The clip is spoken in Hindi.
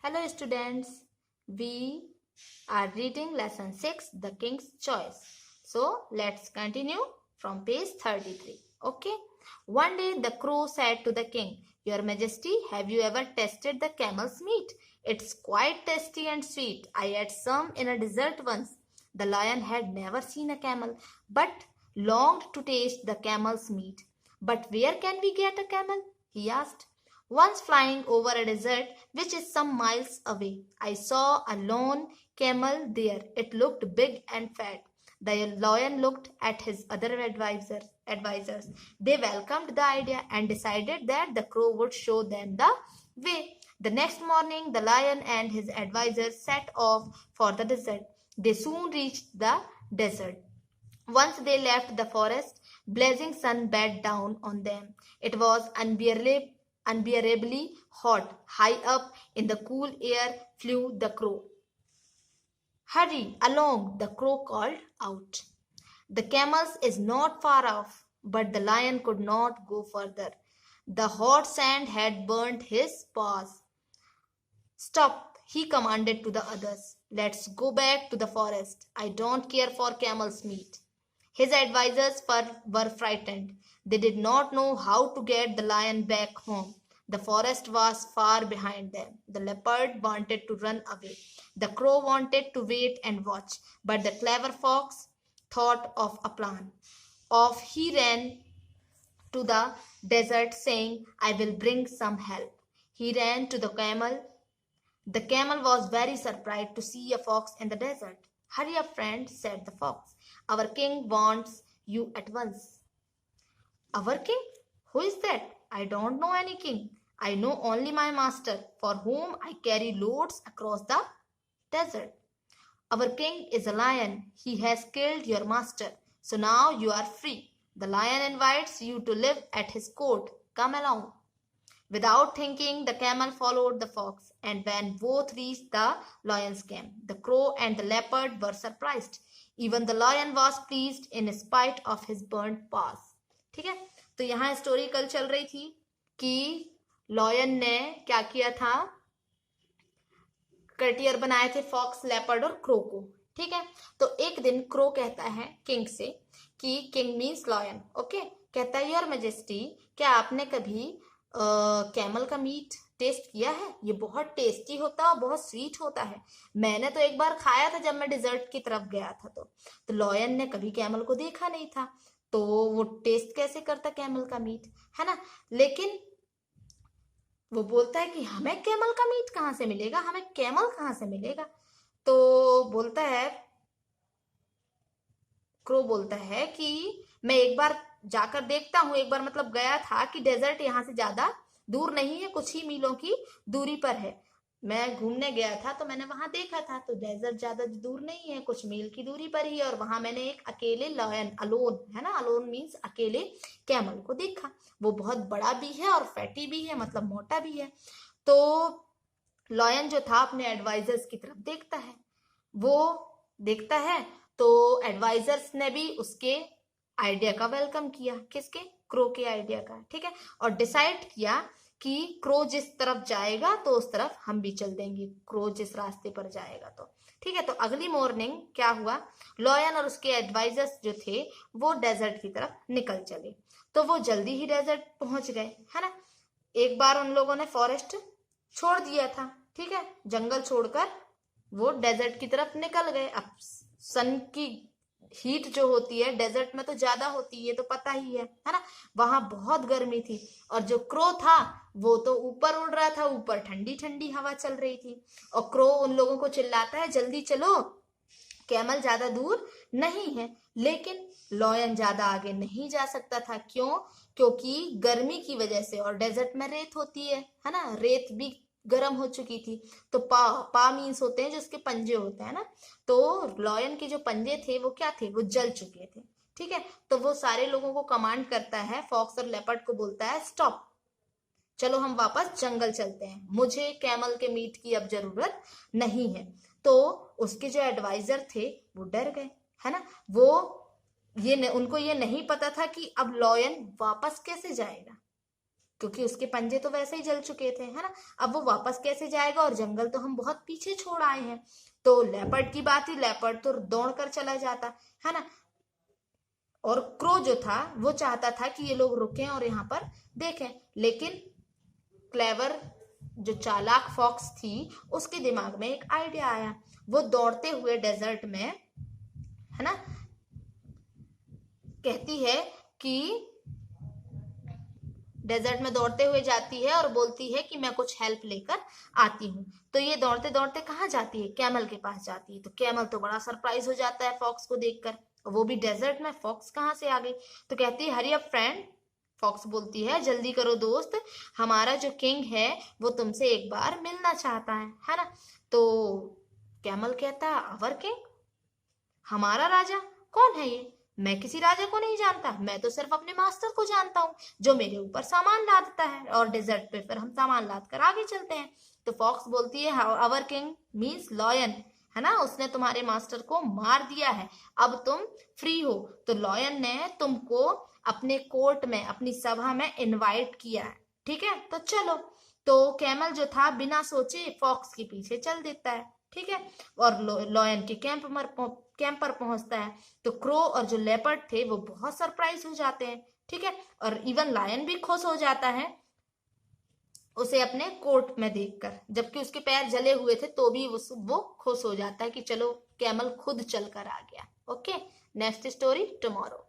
Hello students, we are reading lesson 6, The King's Choice. So let's continue from page 33. Okay. One day the crow said to the king, Your Majesty, have you ever tasted the camel's meat? It's quite tasty and sweet. I ate some in a desert once. The lion had never seen a camel but longed to taste the camel's meat. But where can we get a camel? He asked. Once flying over a desert which is some miles away, I saw a lone camel there. It looked big and fat. The lion looked at his other advisors. They welcomed the idea and decided that the crow would show them the way. The next morning, the lion and his advisors set off for the desert. They soon reached the desert. Once they left the forest, blazing sun beat down on them. It was unbearably hot. High up in the cool air flew the crow. Hurry along, the crow called out. The camels is not far off, but the lion could not go further. The hot sand had burnt his paws. Stop, he commanded to the others. Let's go back to the forest. I don't care for camel's meat. His advisors were frightened. They did not know how to get the lion back home. The forest was far behind them. The leopard wanted to run away. The crow wanted to wait and watch. But the clever fox thought of a plan. Off he ran to the desert saying, I will bring some help. He ran to the camel. The camel was very surprised to see a fox in the desert. Hurry up, friend, said the fox. Our king wants you at once. Our king? Who is that? I don't know any king. I know only my master, for whom I carry loads across the desert. Our king is a lion. He has killed your master. So now you are free. The lion invites you to live at his court. Come along. Without thinking, the camel followed the fox, and when both reached the lion's camp, the crow and the leopard were surprised. Even the lion was pleased in spite of his burnt paws. ठीक है, तो यहाँ स्टोरी कल चल रही थी कि लॉयन ने क्या किया था, कटियर बनाए थे फॉक्स, लेपर्ड और क्रो को. ठीक है, तो एक दिन क्रो कहता है किंग से कि किंग मीन्स लॉयन. ओके, कहता है योर मैजेस्टी, क्या आपने कभी कैमल का मीट टेस्ट किया है? ये बहुत टेस्टी होता है और बहुत स्वीट होता है. मैंने तो एक बार खाया था जब मैं डिजर्ट की तरफ गया था. तो लॉयन ने कभी कैमल को देखा नहीं था, तो वो टेस्ट कैसे करता कैमल का मीट, है ना. लेकिन वो बोलता है कि हमें कैमल का मीट कहाँ से मिलेगा, हमें कैमल कहाँ से मिलेगा. तो बोलता है, क्रो बोलता है कि मैं एक बार जाकर देखता हूँ. एक बार मतलब गया था कि डेजर्ट यहाँ से ज्यादा दूर नहीं है, कुछ ही मीलों की दूरी पर है. मैं घूमने गया था तो मैंने वहां देखा था, तो डेजर्ट ज्यादा दूर नहीं है, कुछ मील की दूरी पर ही है. और वहां मैंने एक अकेले लॉयन, अलोन है ना, अलोन मीन्स अकेले, कैमल को देखा. वो बहुत बड़ा भी है और फैटी भी है, मतलब मोटा भी है. तो लॉयन जो था अपने एडवाइजर्स की तरफ देखता है. वो देखता है तो एडवाइजर्स ने भी उसके आइडिया का वेलकम किया. किसके? क्रो के आइडिया का. ठीक है, और डिसाइड किया कि क्रो जिस तरफ जाएगा तो उस तरफ हम भी चल देंगे, क्रो जिस रास्ते पर जाएगा तो. ठीक है, तो अगली मॉर्निंग क्या हुआ, लॉयन और उसके एडवाइजर्स जो थे वो डेजर्ट की तरफ निकल चले. तो वो जल्दी ही डेजर्ट पहुंच गए, है ना. एक बार उन लोगों ने फॉरेस्ट छोड़ दिया था. ठीक है, जंगल छोड़कर वो डेजर्ट की तरफ निकल गए. अब सन की हीट जो होती है डेजर्ट में तो ज्यादा होती है, तो पता ही है ना. वहां बहुत गर्मी थी और जो क्रो था वो तो ऊपर उड़ रहा था, ऊपर ठंडी ठंडी हवा चल रही थी. और क्रो उन लोगों को चिल्लाता है, जल्दी चलो, कैमल ज्यादा दूर नहीं है. लेकिन लॉयन ज्यादा आगे नहीं जा सकता था. क्यों? क्योंकि गर्मी की वजह से, और डेजर्ट में रेत होती है ना, रेत भी गर्म हो चुकी थी. तो पा मीन्स होते हैं जो उसके पंजे होते हैं ना, तो लॉयन के जो पंजे थे वो क्या थे, वो जल चुके थे. ठीक है, तो वो सारे लोगों को कमांड करता है, फॉक्स और लेपर्ड को बोलता है, स्टॉप, चलो हम वापस जंगल चलते हैं, मुझे कैमल के मीट की अब जरूरत नहीं है. तो उसके जो एडवाइजर थे वो डर गए, है ना. वो उनको ये नहीं पता था कि अब लॉयन वापस कैसे जाएगा, क्योंकि उसके पंजे तो वैसे ही जल चुके थे, है ना। अब वो वापस कैसे जाएगा, और जंगल तो हम बहुत पीछे छोड़ आए हैं। तो लेपर्ड की बात ही, लेपर्ड तो दौड़ कर चला जाता, है ना। और क्रो जो था वो चाहता था कि ये लोग रुकें और यहाँ पर देखें, लेकिन क्लेवर जो चालाक फॉक्स थी उसके दिमाग में एक आइडिया आया। वो दौड़ते हुए डेजर्ट में, है ना, कहती है कि डेजर्ट में दौड़ते हुए जाती है और बोलती है कि मैं कुछ हेल्प लेकर आती हूँ। तो ये दौड़ते दौड़ते कहाँ जाती है, कैमल के पास जाती है। तो कैमल तो बड़ा सरप्राइज हो जाता है फॉक्स को देखकर, वो भी डेजर्ट में, फॉक्स कहाँ से आ गई। तो कहती है हरी अप फ्रेंड, फॉक्स बोलती है जल्दी करो दोस्त, हमारा जो किंग है वो तुमसे एक बार मिलना चाहता है ना। तो कैमल कहता है अवर किंग, हमारा राजा, कौन है ये, मैं किसी राजा को नहीं जानता, मैं तो सिर्फ अपने मास्टर को जानता हूँ जो मेरे ऊपर सामान लादता है, और डेजर्ट पे फिर हम सामान लाद कर आगे चलते हैं। तो फॉक्स बोलती है अवर किंग मीन्स लॉयन, है ना, उसने तुम्हारे मास्टर को मार दिया है, अब तुम फ्री हो। तो लॉयन ने तुमको अपने कोर्ट में, अपनी सभा में इनवाइट किया है, ठीक है, तो चलो। तो कैमल जो था बिना सोचे फॉक्स के पीछे चल देता है, ठीक है, और लॉयन के कैंप पर पहुंचता है। तो क्रो और जो लेपर्ड थे वो बहुत सरप्राइज हो जाते हैं, ठीक है, और इवन लायन भी खुश हो जाता है उसे अपने कोर्ट में देखकर, जबकि उसके पैर जले हुए थे तो भी वो खुश हो जाता है कि चलो कैमल खुद चलकर आ गया। Okay, next story tomorrow.